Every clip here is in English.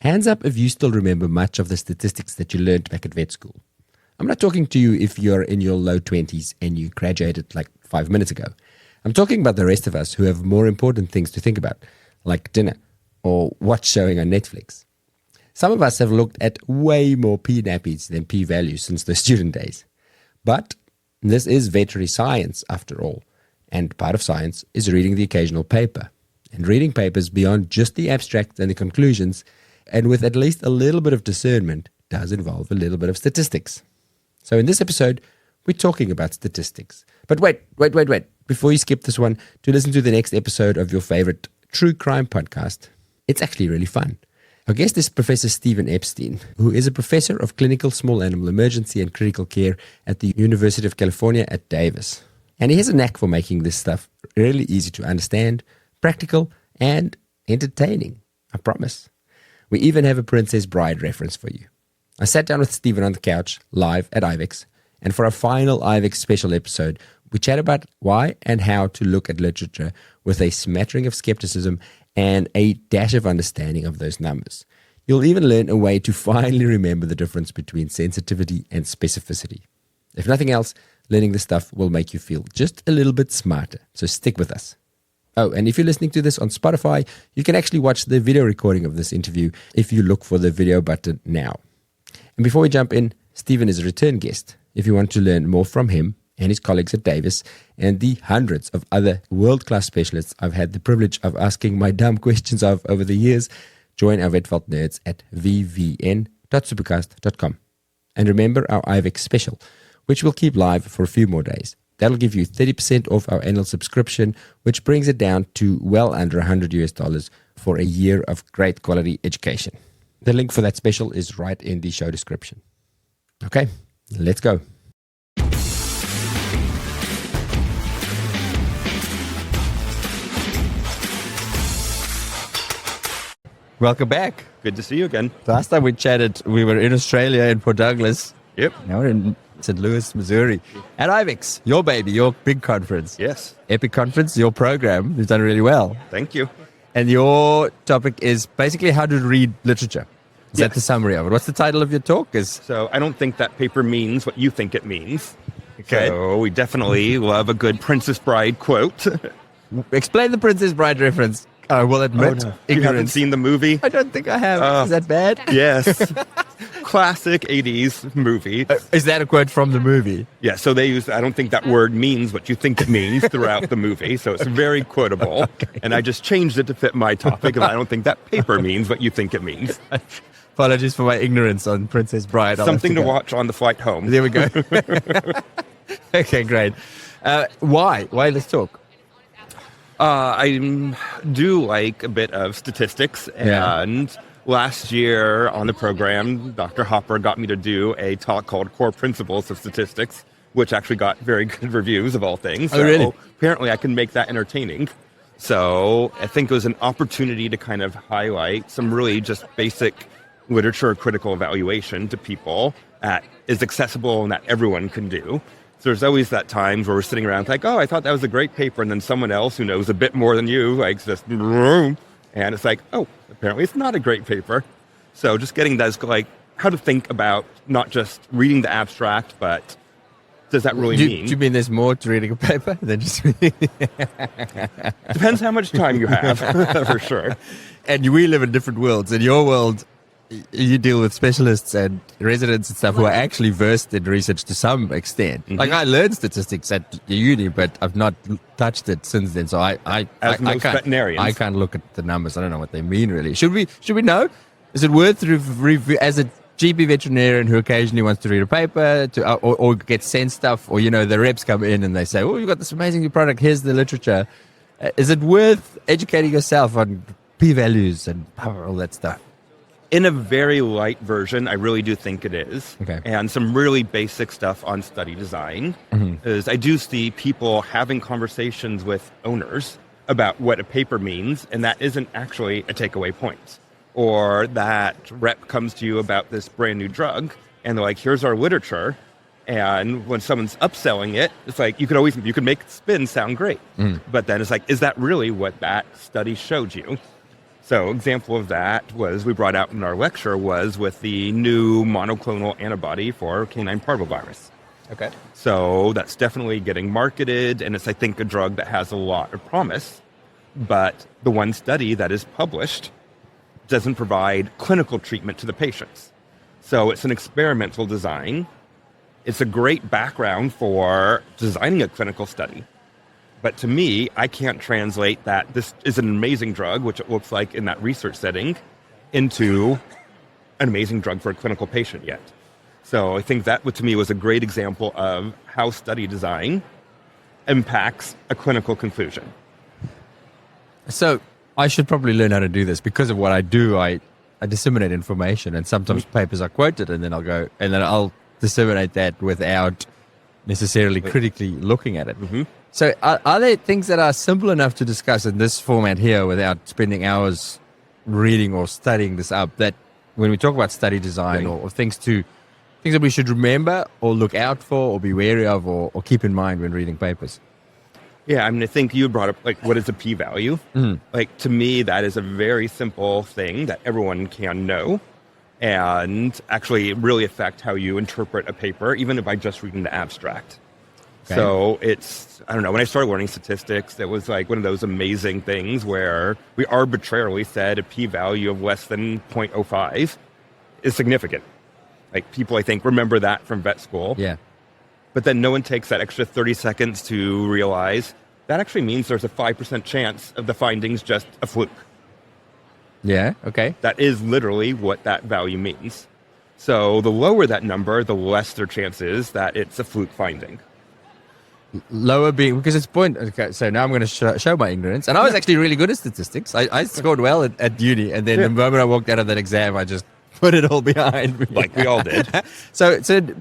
Hands up if you still remember much of the statistics that you learned back at vet school. I'm not talking to you if you're in your low 20s and you graduated like 5 minutes ago. I'm talking about the rest of us who have more important things to think about, like dinner or what's showing on Netflix. Some of us have looked at way more p-nappies than p-values since the student days. But this is veterinary science after all, and part of science is reading the occasional paper. And reading papers beyond just the abstract and the conclusions, and with at least a little bit of discernment, does involve a little bit of statistics. So in this episode, we're talking about statistics. But wait. Before you skip this one to listen to the next episode of your favorite true crime podcast, it's actually really fun. Our guest is Professor Stephen Epstein, who is a professor of clinical small animal emergency and critical care at the University of California at Davis. And he has a knack for making this stuff really easy to understand, practical, and entertaining. I promise. We even have a Princess Bride reference for you. I sat down with Stephen on the couch, live at IVECCS, and for our final IVECCS special episode, we chat about why and how to look at literature with a smattering of skepticism and a dash of understanding of those numbers. You'll even learn a way to finally remember the difference between sensitivity and specificity. If nothing else, learning this stuff will make you feel just a little bit smarter, so stick with us. Oh, and if you're listening to this on Spotify, you can actually watch the video recording of this interview if you look for the video button now. And before we jump in, Stephen is a return guest. If you want to learn more from him and his colleagues at Davis and the hundreds of other world-class specialists I've had the privilege of asking my dumb questions of over the years, join our VetVault nerds at vvn.supercast.com. And remember our IVECCS special, which we'll keep live for a few more days. That'll give you 30% off our annual subscription, which brings it down to well under $100 for a year of great quality education. The link for that special is right in the show description. Okay, let's go. Welcome back. Good to see you again. Last time we chatted, we were in Australia in Port Douglas. Yep. Now we're in St. Louis, Missouri. At IVECCS, your baby, your big conference. Yes. Epic conference, your program. You've done really well. Thank you. And your topic is basically how to read literature. Is that the summary of it? What's the title of your talk? So I don't think that paper means what you think it means. Okay. So we definitely love a good Princess Bride quote. Explain the Princess Bride reference. I will admit, You haven't seen the movie? I don't think I have. Is that bad? Yes. Classic 80s movie. Is that a quote from the movie? Yeah, so they use, I don't think that word means what you think it means throughout the movie, so it's very quotable. Okay. And I just changed it to fit my topic, and I don't think that paper means what you think it means. Apologies for my ignorance on Princess Bride. Something to watch on the flight home. There we go. Okay, great. Why? Let's talk. I do like a bit of statistics, and last year on the program, Dr. Hopper got me to do a talk called Core Principles of Statistics, which actually got very good reviews of all things. Oh, really? Apparently I can make that entertaining. So I think it was an opportunity to kind of highlight some really just basic literature critical evaluation to people that is accessible and that everyone can do. So there's always that times where we're sitting around like, oh, I thought that was a great paper, and then someone else who knows a bit more than you, like, just, and it's like, oh, apparently it's not a great paper. So just getting those, like, how to think about not just reading the abstract, but does that really mean? Do you mean there's more to reading a paper than just reading? Depends how much time you have, for sure. And we live in different worlds. In your world, you deal with specialists and residents and stuff who are actually versed in research to some extent. Mm-hmm. Like I learned statistics at uni, but I've not touched it since then. So I veterinarians, I can't look at the numbers. I don't know what they mean really. Should we know? Is it worth review as a GP veterinarian who occasionally wants to read a paper or get sent stuff, or the reps come in and they say, "Oh, you've got this amazing new product. Here's the literature." Is it worth educating yourself on p-values and all that stuff? In a very light version, I really do think it is. Okay. And some really basic stuff on study design is I do see people having conversations with owners about what a paper means, and that isn't actually a takeaway point. Or that rep comes to you about this brand new drug, and they're like, here's our literature. And when someone's upselling it, it's like, you could make spin sound great. But then it's like, is that really what that study showed you? So example of that was we brought out in our lecture was with the new monoclonal antibody for canine parvovirus. Okay. So that's definitely getting marketed, and it's, I think, a drug that has a lot of promise. But the one study that is published doesn't provide clinical treatment to the patients. So it's an experimental design. It's a great background for designing a clinical study. But to me, I can't translate that this is an amazing drug, which it looks like in that research setting, into an amazing drug for a clinical patient yet. So I think that, to me, was a great example of how study design impacts a clinical conclusion. So I should probably learn how to do this because of what I do. I disseminate information, and sometimes papers are quoted, and then I'll disseminate that without necessarily critically looking at it. Mm-hmm. So are there things that are simple enough to discuss in this format here without spending hours reading or studying this up, that when we talk about study design or things that we should remember or look out for or be wary of or keep in mind when reading papers? Yeah, I mean, I think you brought up, like, what is a p-value? Like, to me, that is a very simple thing that everyone can know and actually really affect how you interpret a paper, even by just reading the abstract. Okay. So it's, I don't know, when I started learning statistics, it was like one of those amazing things where we arbitrarily said a p-value of less than 0.05 is significant. Like, people, I think, remember that from vet school. Yeah. But then no one takes that extra 30 seconds to realize that actually means there's a 5% chance of the findings just a fluke. Yeah, okay. That is literally what that value means. So the lower that number, the less their chance is that it's a fluke finding. Lower being, because it's point. Okay, so now I'm going to show my ignorance. And I was actually really good at statistics. I scored well at uni. And then the moment I walked out of that exam, I just put it all behind me. Like we all did. So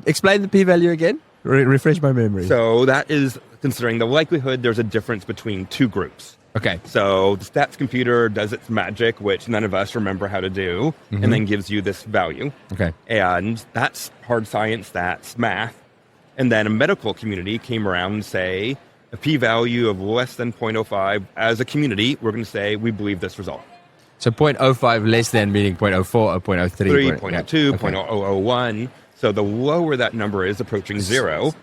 explain the p-value again. Refresh my memory. So that is considering the likelihood there's a difference between two groups. Okay. So the stats computer does its magic, which none of us remember how to do, and then gives you this value. Okay. And that's hard science, that's math. And then a medical community came around and say, a p-value of less than 0.05, as a community, we're going to say we believe this result. So 0.05 less than meaning 0.04 or 0.03? 0.02, 0.001. So the lower that number is approaching zero,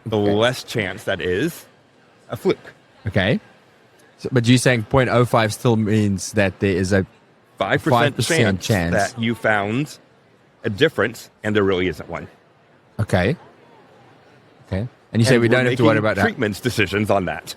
the less chance that is a fluke. Okay. So, but you're saying 0.05 still means that there is a 5% chance that you found a difference and there really isn't one. Okay. Okay. And you say we don't have to worry about treatments decisions on that.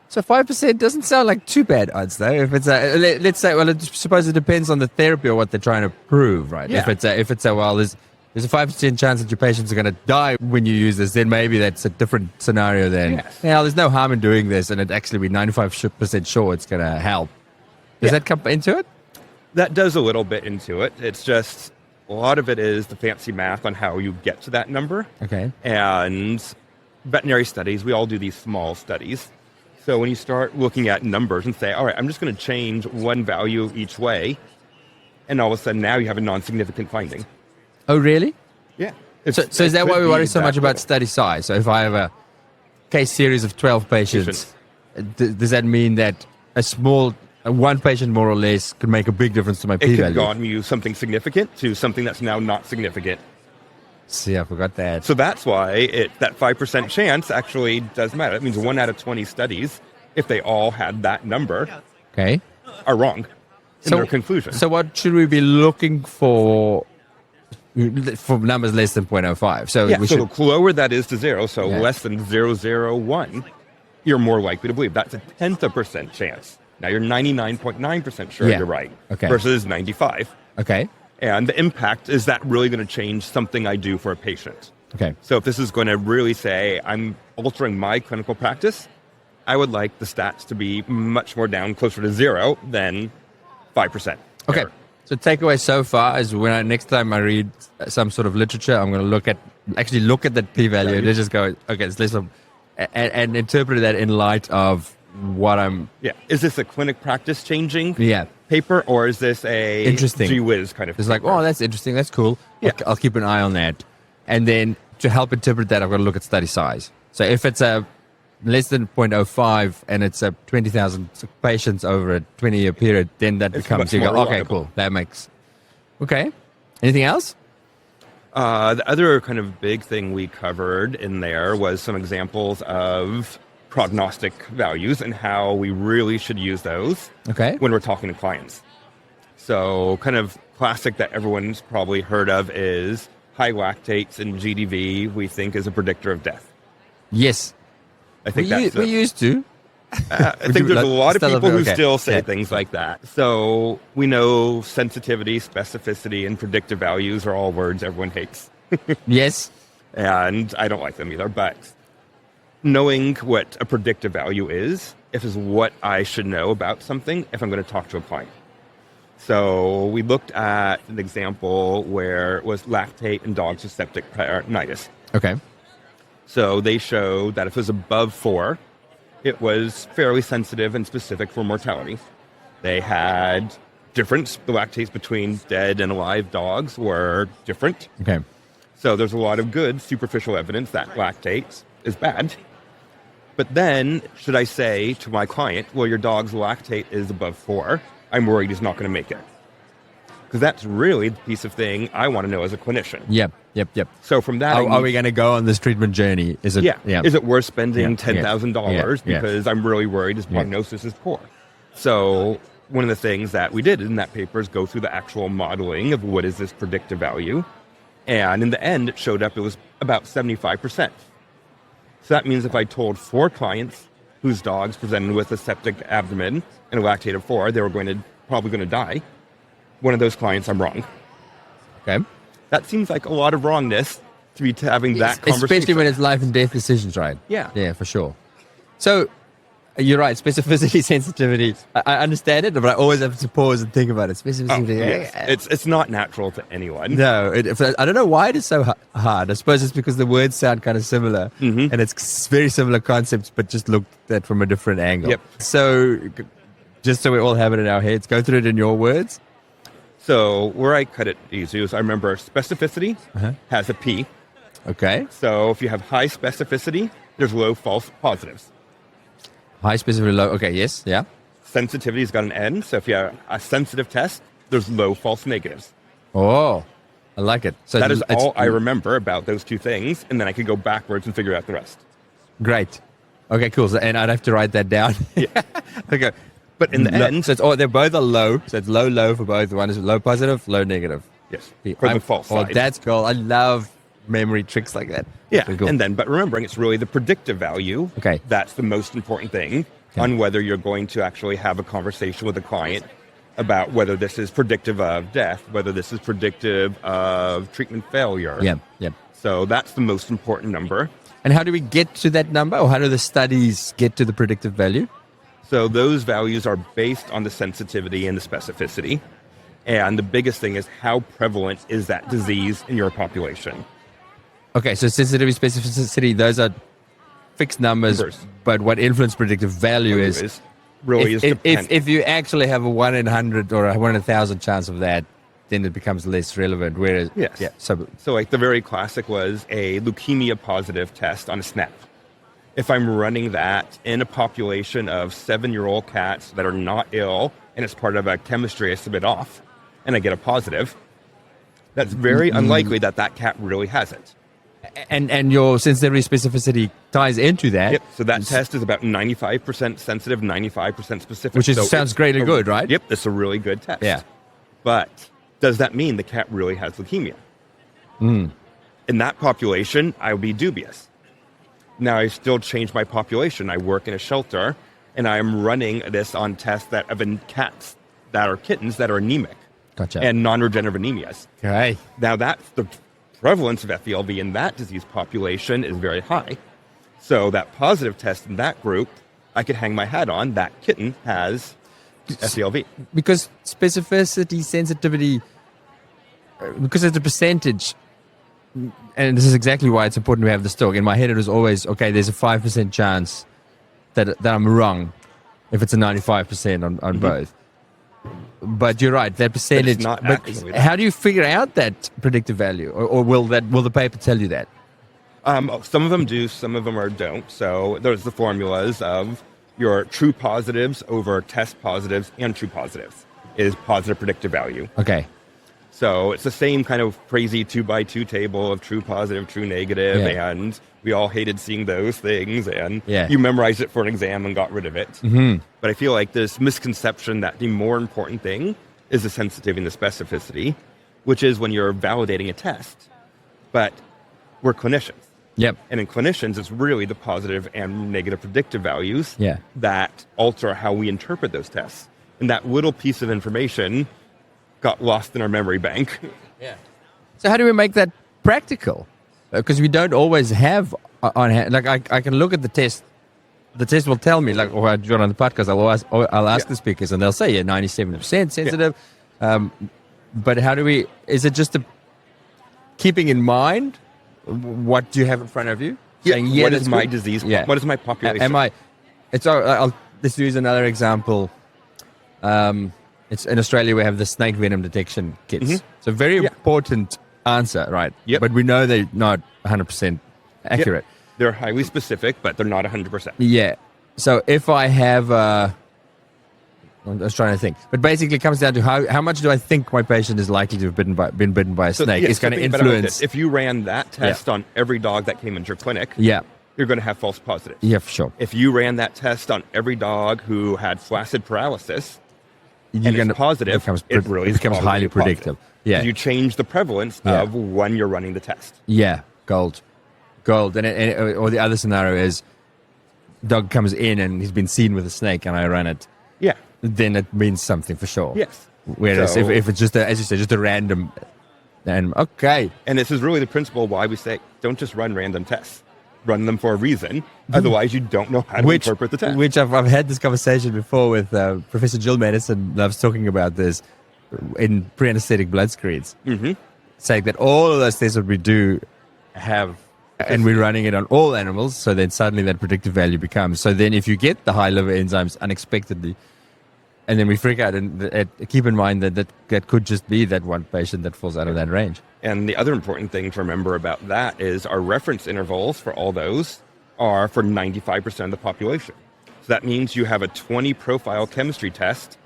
So 5% doesn't sound like too bad odds, though. If it's let's say, well, suppose it depends on the therapy or what they're trying to prove, right? Yeah. If it's a well, there's a 5% chance that your patients are going to die when you use this, then maybe that's a different scenario than, there's no harm in doing this, and it actually be 95% sure it's going to help. Does that come into it? That does a little bit into it. It's just a lot of it is the fancy math on how you get to that number. Okay. And veterinary studies, we all do these small studies. So when you start looking at numbers and say, all right, I'm just going to change one value each way, and all of a sudden now you have a non-significant finding. Oh, really? Yeah. So is that why we worry so much about study size? So if I have a case series of 12 patients, does that mean that one patient more or less could make a big difference to my p-value? It could go on you something significant to something that's now not significant. See, I forgot that. So that's why that 5% chance actually does matter. That means 1 out of 20 studies, if they all had that number, are wrong in their conclusion. So what should we be looking for numbers less than 0.05? So the lower that is to zero, so less than 0.001, you're more likely to believe. That's a 0.1% chance. Now you're 99.9% sure you're right versus 95. Okay. And the impact, is that really going to change something I do for a patient? Okay. So if this is going to really say I'm altering my clinical practice, I would like the stats to be much more down, closer to zero than 5%. Okay. Error. So takeaway so far is next time I read some sort of literature, I'm going to look at that p-value and just go, okay, it's less of, and interpret that in light of what I'm... Yeah. Is this a clinic practice changing paper, or is this a interesting gee whiz kind of It's paper? Like, that's interesting, that's cool. Yeah. I'll keep an eye on that. And then to help interpret that, I've got to look at study size. So if it's a less than 0.05 and it's a 20,000 patients over a 20-year period, then that It's becomes, much you go, more okay, reliable. cool. That makes, okay. Anything else? The other kind of big thing we covered in there was some examples of prognostic values and how we really should use those Okay. when we're talking to clients. So kind of classic that everyone's probably heard of is high lactates and GDV we think is a predictor of death. Yes. I think that's we used to. I think there's a lot of Still people who okay. still say Yeah. things like that. So we know sensitivity, specificity, and predictive values are all words everyone hates. Yes. And I don't like them either. But knowing what a predictive value is what I should know about something if I'm going to talk to a client. So we looked at an example where it was lactate in dogs with septic peritonitis. Okay. So they showed that if it was above 4, it was fairly sensitive and specific for mortality. They had the lactates between dead and alive dogs were different. Okay. So there's a lot of good superficial evidence that lactate is bad. But then, should I say to my client, well, your dog's lactate is above 4, I'm worried he's not going to make it. Because that's really the piece of thing I want to know as a clinician. Yep. So from that, Are we going to go on this treatment journey? Is it? yeah. Is it worth spending Yeah. $10,000 Yeah. because I'm really worried his prognosis is poor? So one of the things that we did in that paper is go through the actual modeling of what is this predictive value. And in the end, it showed up it was about 75%. So that means if I told 4 clients whose dogs presented with a septic abdomen and a lactate of 4, they were probably going to die. One of those clients, I'm wrong. Okay. That seems like a lot of wrongness to be having that conversation. Especially when it's life and death decisions, right? Yeah. Yeah, for sure. So you're right. Specificity, sensitivity. I understand it, but I always have to pause and think about it. Specificity. Yes. It's not natural to anyone. No, I don't know why it is so hard. I suppose it's because the words sound kind of similar, and it's very similar concepts, but just looked at from a different angle. Yep. So, just so we all have it in our heads, go through it in your words. So where I cut it easy is I remember specificity has a P. Okay. So if you have high specificity, there's low false positives. High, specific, low. Okay. Yes. Yeah. Sensitivity's got an N. So if you have a sensitive test, there's low false negatives. Oh, I like it. So That is all I remember about those 2 things, and then I could go backwards and figure out the rest. Great. Okay. Cool. So, and I'd have to write that down. Yeah. Okay. But in the end, so they're both are low. So it's low for both. One is low positive, low negative. yes, for the false side. That's cool. I love memory tricks like that. Yeah, Very cool. and then, but remembering it's really the predictive value. Okay. That's the most important thing on whether you're going to actually have a conversation with a client about whether this is predictive of death, whether this is predictive of treatment failure. Yeah. So that's the most important number. And how do we get to that number, or how do the studies get to the predictive value? So those values are based on the sensitivity and the specificity. And the biggest thing is how prevalent is that disease in your population? Okay, so sensitivity, specificity, those are fixed numbers. But what influence predictive value is dependent. if you actually have a 1 in 100 or a 1 in 1,000 chance of that, then it becomes less relevant. Whereas, Yes. yeah, so like the very classic was a leukemia positive test on a SNP. If I'm running that in a population of 7-year-old cats that are not ill, and it's part of a chemistry I submit off, and I get a positive, that's very unlikely that cat really has it. and your sensitivity specificity ties into that. Yep. So that test is about 95% sensitive, 95% specific. Which So sounds it's great and good, right? Yep. It's a really good test. Yeah. But does that mean the cat really has leukemia? In that population, I would be dubious. Now, I still change my population. I work in a shelter, and I'm running this on tests that of cats that are kittens that are anemic. Gotcha. And non-regenerative anemias. Okay. Now, that's the prevalence of FELV in that disease population is very high. So that positive test in that group, I could hang my hat on. That kitten has FELV. Because specificity, sensitivity, because it's a percentage, and this is exactly why it's important to have this talk. In my head, it was always, okay, there's a 5% chance that I'm wrong if it's a 95% on both. But you're right, that percentage. not But actually that. how do you figure out that predictive value, or will the paper tell you that? Some of them do, some of them don't. So there's the formulas of your true positives over test positives and true positives is positive predictive value. Okay. So it's the same kind of crazy 2x2 table of true positive, true negative, and we all hated seeing those things, and you memorized it for an exam and got rid of it. Mm-hmm. But I feel like this misconception that the more important thing is the sensitivity and the specificity, which is when you're validating a test. But we're clinicians. Yep. And in clinicians, it's really the positive and negative predictive values that alter how we interpret those tests. And that little piece of information got lost in our memory bank. Yeah. So how do we make that practical? Because we don't always have on hand. Like I can look at the test. The test will tell me, like, or I join on the podcast, I'll ask the speakers, and they'll say, 97% sensitive. But how do we? Is it just keeping in mind what do you have in front of you? Saying, what is my disease? What is my population? Let's use another example. It's in Australia, we have the snake venom detection kits. Mm-hmm. It's a very important answer, right? Yep. But we know they're not 100% accurate. Yep. They're highly specific, but they're not 100%. Yeah. So if I have, I was trying to think, but basically it comes down to how much do I think my patient is likely to have been bitten by a snake? It's going to influence. If you ran that test on every dog that came into your clinic, you're going to have false positives. Yeah, for sure. If you ran that test on every dog who had flaccid paralysis, it's positive, it becomes highly predictive. Yeah. You change the prevalence of when you're running the test. Yeah, gold. Or the other scenario is dog comes in and he's been seen with a snake and I run it. Yeah. Then it means something for sure. Yes. Whereas if it's just, as you say, just a random, then okay. And this is really the principle why we say, don't just run random tests. Run them for a reason. Otherwise, you don't know how to interpret the test. Which I've had this conversation before with Professor Jill Madison. Loves talking about this in pre-anesthetic blood screens. Mm-hmm. Saying that all of those tests that we do have, and we're running it on all animals, so then suddenly that predictive value becomes. So then if you get the high liver enzymes unexpectedly, and then we freak out, and keep in mind that could just be that one patient that falls out of that range. And the other important thing to remember about that is our reference intervals for all those are for 95% of the population. So that means you have a 20 profile chemistry test.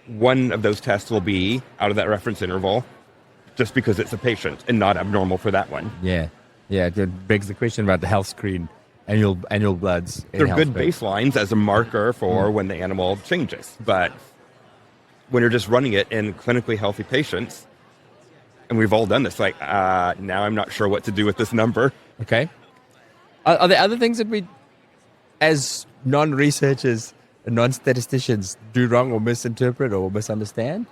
One of those tests will be out of that reference interval just because it's a patient and not abnormal for that one. Yeah. Yeah, it begs the question about the health screen, annual bloods. They're good baselines as a marker for when the animal changes. But when you're just running it in clinically healthy patients, and we've all done this, like, now I'm not sure what to do with this number. Okay. Are there other things that we, as non-researchers and non-statisticians, do wrong or misinterpret or misunderstand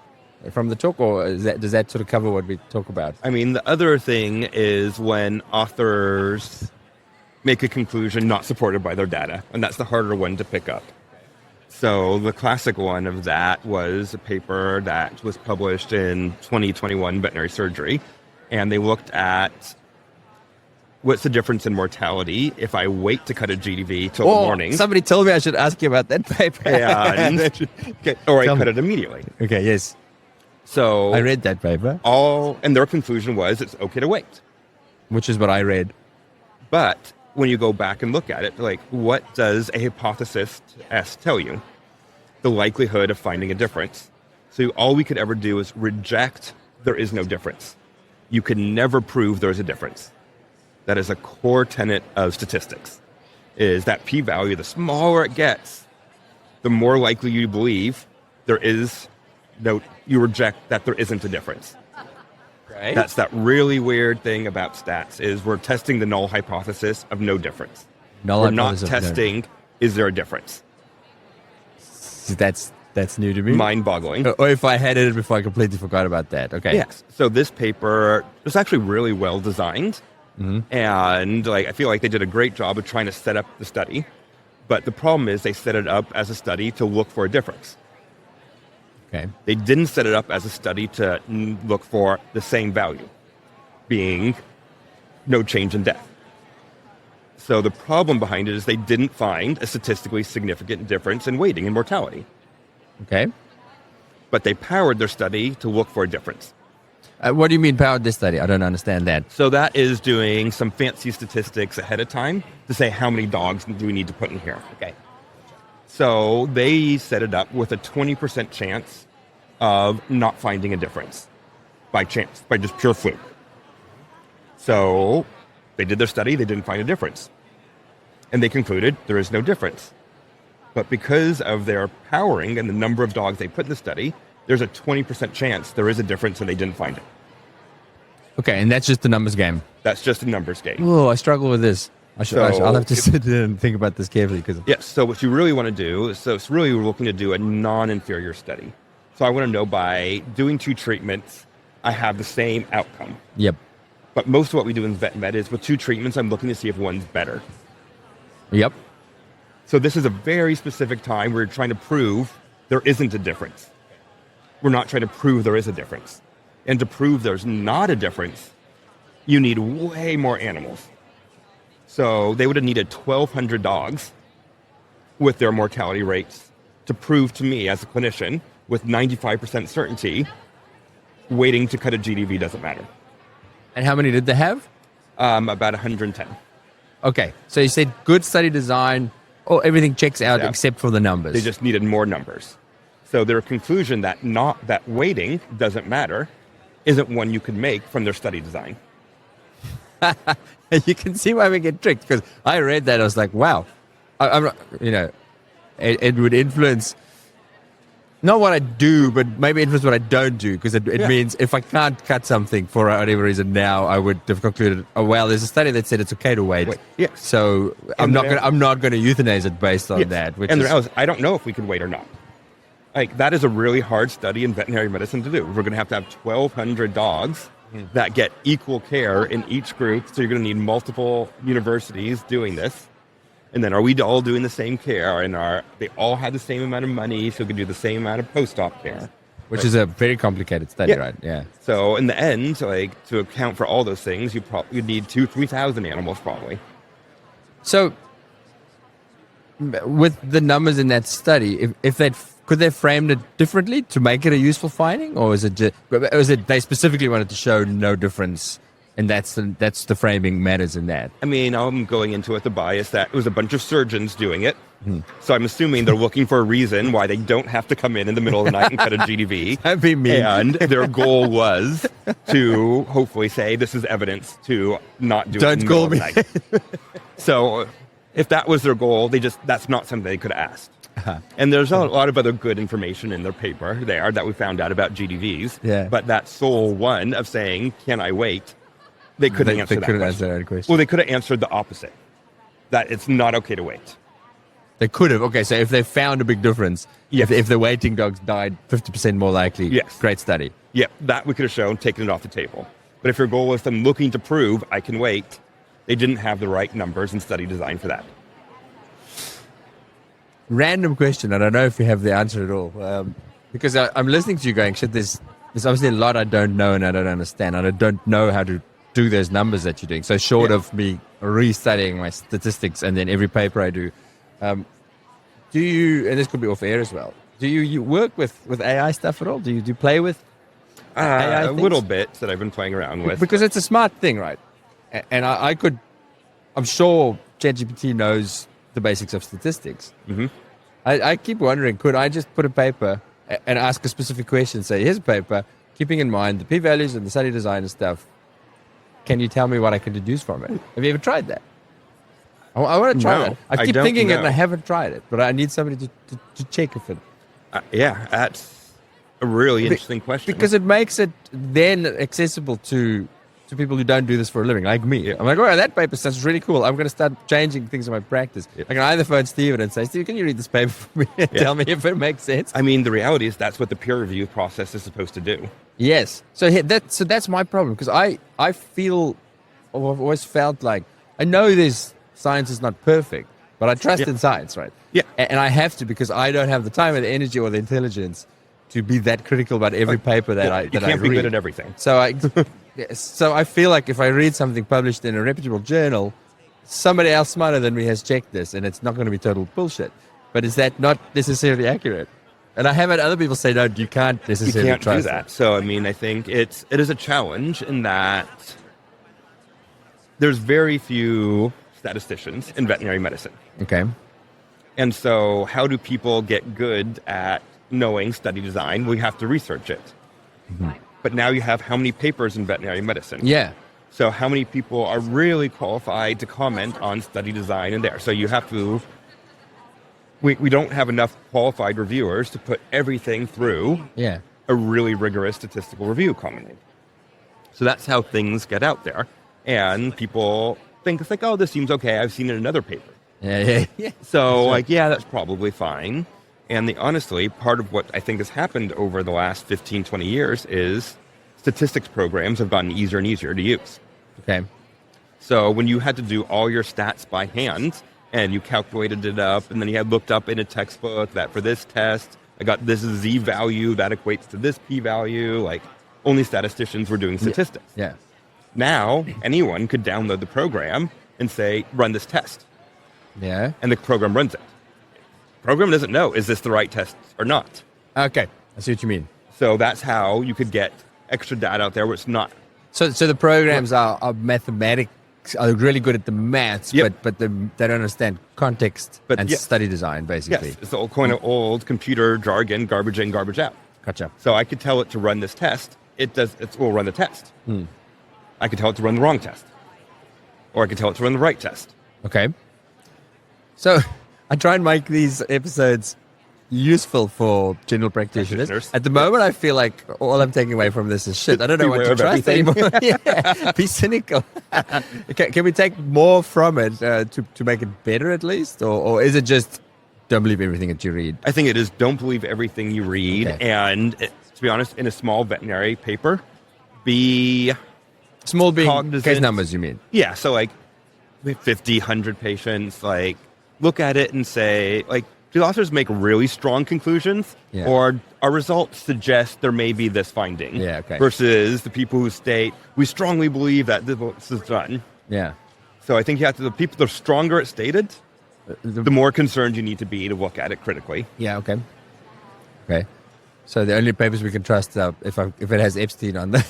from the talk? Or does that sort of cover what we talk about? I mean, the other thing is when authors make a conclusion not supported by their data, and that's the harder one to pick up. So the classic one of that was a paper that was published in 2021 Veterinary Surgery, and they looked at what's the difference in mortality if I wait to cut a GDV till the morning. Somebody told me I should ask you about that paper. Or I cut it immediately. Okay, yes. So I read that paper. And their conclusion was it's okay to wait. Which is what I read. But when you go back and look at it, like, what does a hypothesis S tell you? The likelihood of finding a difference. So all we could ever do is reject there is no difference. You can never prove there's a difference. That is a core tenet of statistics, is that p-value, the smaller it gets, the more likely you believe you reject that there isn't a difference. Right. That's that really weird thing about stats, is we're testing the null hypothesis of no difference. We're not testing, is there a difference? That's new to me. Mind-boggling. Or if I had it before, I completely forgot about that. Okay. Yes. So this paper was actually really well designed. Mm-hmm. And I feel like they did a great job of trying to set up the study. But the problem is they set it up as a study to look for a difference. Okay. They didn't set it up as a study to look for the same value, being no change in death. So the problem behind it is they didn't find a statistically significant difference in waiting and mortality. Okay. But they powered their study to look for a difference. What do you mean powered this study? I don't understand that. So that is doing some fancy statistics ahead of time to say how many dogs do we need to put in here. Okay. So they set it up with a 20% chance of not finding a difference by chance, by just pure fluke. So they did their study, they didn't find a difference. And they concluded there is no difference. But because of their powering and the number of dogs they put in the study, there's a 20% chance there is a difference and they didn't find it. Okay, and that's just the numbers game. That's just a numbers game. Oh, I struggle with this. I'll have to sit there and think about this carefully. Yes, so what you really want to do, so it's really we're looking to do a non-inferior study. So I want to know by doing 2 treatments, I have the same outcome. Yep. But most of what we do in vet med is with 2 treatments, I'm looking to see if one's better. Yep. So this is a very specific time where we're trying to prove there isn't a difference. We're not trying to prove there is a difference. And to prove there's not a difference, you need way more animals. So they would have needed 1,200 dogs with their mortality rates to prove to me as a clinician with 95% certainty, waiting to cut a GDV doesn't matter. And how many did they have? About 110. Okay, so you said good study design. Oh, everything checks out except for the numbers. They just needed more numbers. So their conclusion that waiting doesn't matter isn't one you could make from their study design. You can see why we get tricked, because I read that, I was like, wow. I'm not, it would influence not what I do, but maybe influence what I don't do, because it means if I can't cut something for whatever reason now, I would have concluded, oh well, there's a study that said it's okay to wait. Yes. So I'm not going to euthanize it based on that. I don't know if we could wait or not. Like, that is a really hard study in veterinary medicine to do. We're going to have 1,200 dogs that get equal care in each group. So you're going to need multiple universities doing this. And then are we all doing the same care? And they all have the same amount of money, so we can do the same amount of post-op care. Which is a very complicated study, right? Yeah. So in the end, to account for all those things, you'd need 2,000-3,000 animals probably. So with the numbers in that study, could they framed it differently to make it a useful finding, or is it they specifically wanted to show no difference, and that's the framing matters in that? I mean, I'm going into it the bias that it was a bunch of surgeons doing it, so I'm assuming they're looking for a reason why they don't have to come in the middle of the night and cut a GDV. That'd be me. And their goal was to hopefully say this is evidence to not do it in the middle of the night. So if that was their goal, that's not something they could have asked. And there's a lot of other good information in their paper there that we found out about GDVs. Yeah. But that sole one of saying, can I wait? They couldn't answer that question. Well, they could have answered the opposite, that it's not okay to wait. They could have. Okay, so if they found a big difference, if the waiting dogs died 50% more likely, great study. Yeah, that we could have shown, taken it off the table. But if your goal was them looking to prove I can wait, they didn't have the right numbers and study design for that. Random question. I don't know if you have the answer at all. Because I'm listening to you going, shit, there's obviously a lot I don't know and I don't understand. And I don't know how to do those numbers that you're doing. So short of me restudying my statistics and then every paper I do, do you, and this could be off air as well, do you work with AI stuff at all? Do you play with AI a little bit that I've been playing around with. Because it's a smart thing, right? And I'm sure ChatGPT knows the basics of statistics. Mm-hmm. I keep wondering, could I just put a paper and ask a specific question, say, here's a paper, keeping in mind the p-values and the study design and stuff, can you tell me what I can deduce from it? Have you ever tried that? I want to try that. I keep thinking it and I haven't tried it, but I need somebody to check if it... that's a really interesting question. Because it makes it then accessible to people who don't do this for a living, like me. I'm like, oh, that paper sounds really cool. I'm going to start changing things in my practice. I can either phone Steven and say, Steve, can you read this paper for me and tell me if it makes sense? I mean, the reality is that's what the peer review process is supposed to do. Yes. So that's my problem, because I feel, or I've always felt like, I know science is not perfect, but I trust in science, right? Yeah. And I have to, because I don't have the time or the energy or the intelligence to be that critical about every paper that I read. You can't be good at everything. So I feel like if I read something published in a reputable journal, somebody else smarter than me has checked this, and it's not going to be total bullshit. But is that not necessarily accurate? And I have had other people say, no, you can't You necessarily can't do trust that. So, I mean, I think it is a challenge in that there's very few statisticians in veterinary medicine. Okay. And so how do people get good at knowing study design? We have to research it. Mm-hmm. But now you have how many papers in veterinary medicine? Yeah. So how many people are really qualified to comment on study design in there? So you have to, we don't have enough qualified reviewers to put everything through a really rigorous statistical review commonly. So that's how things get out there. And people think, it's like, oh, this seems okay. I've seen it in another paper. Yeah. So, like, yeah, that's probably fine. And honestly, part of what I think has happened over the last 15, 20 years is statistics programs have gotten easier and easier to use. Okay. So when you had to do all your stats by hand and you calculated it up and then you had looked up in a textbook that for this test, I got this Z value that equates to this P value, like only statisticians were doing statistics. Yeah. Now, anyone could download the program and say, run this test. Yeah. And the program runs it. The program doesn't know, is this the right test or not? Okay. I see what you mean. So that's how you could get extra data out there where it's not. So the programs are mathematics, are really good at the maths, but they don't understand context and study design, basically. Yes, it's the old kind of old computer jargon, garbage in, garbage out. Gotcha. So I could tell it to run this test. It will run the test. I could tell it to run the wrong test. Or I could tell it to run the right test. Okay. So I try and make these episodes useful for general practitioners. At the moment, I feel like all I'm taking away from this is shit. I don't know what to trust anymore. Be cynical. Can we take more from it to make it better at least? Or is it just don't believe everything that you read? I think it is don't believe everything you read. Okay. And to be honest, in a small veterinary paper, be small being case numbers, you mean? Yeah. So like 50, 100 patients, like look at it and say, like, do authors make really strong conclusions, or our results suggest there may be this finding? Versus the people who state, we strongly believe that this is done. Yeah. So I think you have to, the stronger it's stated, the more concerned you need to be to look at it critically. Yeah, okay. So the only papers we can trust if it has Epstein on them.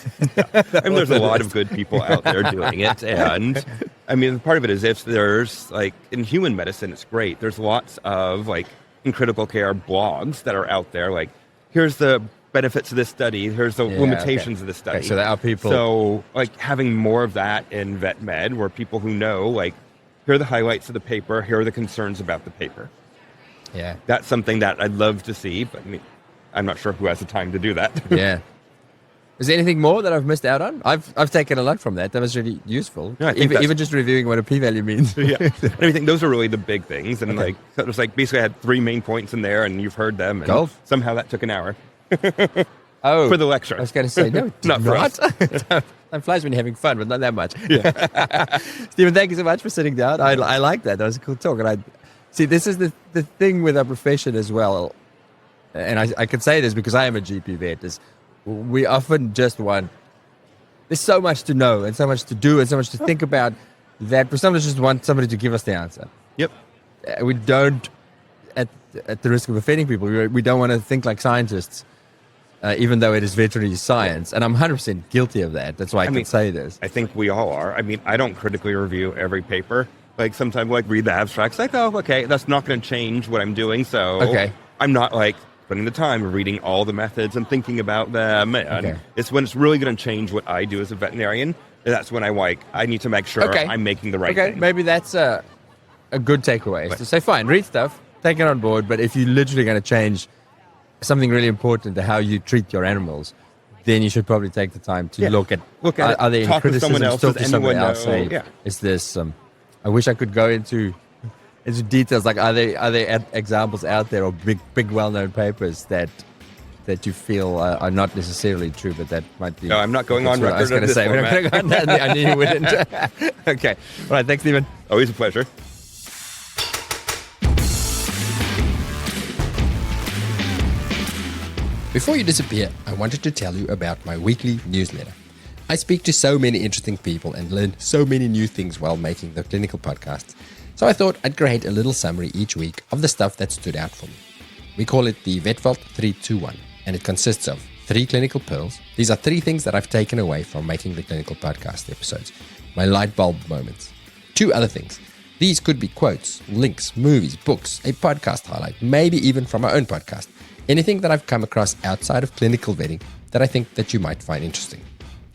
I mean, there's a lot of good people out there doing it. And I mean, part of it is if there's like in human medicine, it's great. There's lots of like in critical care blogs that are out there. Like, here's the benefits of this study. Here's the limitations of the study. Okay, so there are people. So like having more of that in vet med where people who know, like, here are the highlights of the paper. Here are the concerns about the paper. Yeah. That's something that I'd love to see, but I mean, I'm not sure who has the time to do that. Yeah. Is there anything more that I've missed out on? I've taken a lot from that. That was really useful. Yeah, even just reviewing what a p-value means. Yeah. And I think those are really the big things. And like, so it was like basically I had 3 main points in there and you've heard them. And somehow that took an hour. For the lecture. I was going to say, no, not for us. Time flies when you're having fun, but not that much. Yeah. Stephen, thank you so much for sitting down. I like that. That was a cool talk. And see, this is the thing with our profession as well. And I can say this because I am a GP vet, is we often just want, there's so much to know and so much to do and so much to think about that we sometimes just want somebody to give us the answer. Yep. We don't, at the risk of offending people, we don't want to think like scientists, even though it is veterinary science. And I'm 100% guilty of that. That's why I can say this. I think we all are. I mean, I don't critically review every paper. Like sometimes like read the abstracts, like, oh, okay, that's not going to change what I'm doing. So I'm not like spending the time of reading all the methods and thinking about them. And it's when it's really going to change what I do as a veterinarian. That's when I need to make sure I'm making the right thing. Maybe that's a good takeaway. Is to say, fine, read stuff, take it on board, but if you're literally going to change something really important to how you treat your animals, then you should probably take the time to look at are there any criticisms, talk to someone else, say, is this, I wish I could go into details, like are there examples out there or big well-known papers that you feel are not necessarily true, but that might be. No, I'm not going on record. I was going to say, we're not going to go on that. I knew you wouldn't. Okay. All right. Thanks, Stephen. Always a pleasure. Before you disappear, I wanted to tell you about my weekly newsletter. I speak to so many interesting people and learn so many new things while making the clinical podcasts. So I thought I'd create a little summary each week of the stuff that stood out for me. We call it the VetVault 321, and it consists of 3 clinical pearls. These are 3 things that I've taken away from making the clinical podcast episodes. My light bulb moments. 2 other things. These could be quotes, links, movies, books, a podcast highlight, maybe even from my own podcast. Anything that I've come across outside of clinical vetting that I think that you might find interesting.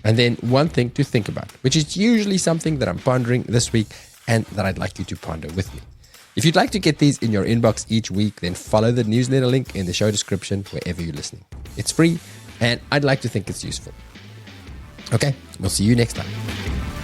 And then 1 thing to think about, which is usually something that I'm pondering this week and that I'd like you to ponder with me. If you'd like to get these in your inbox each week, then follow the newsletter link in the show description wherever you're listening. It's free, and I'd like to think it's useful. Okay, we'll see you next time.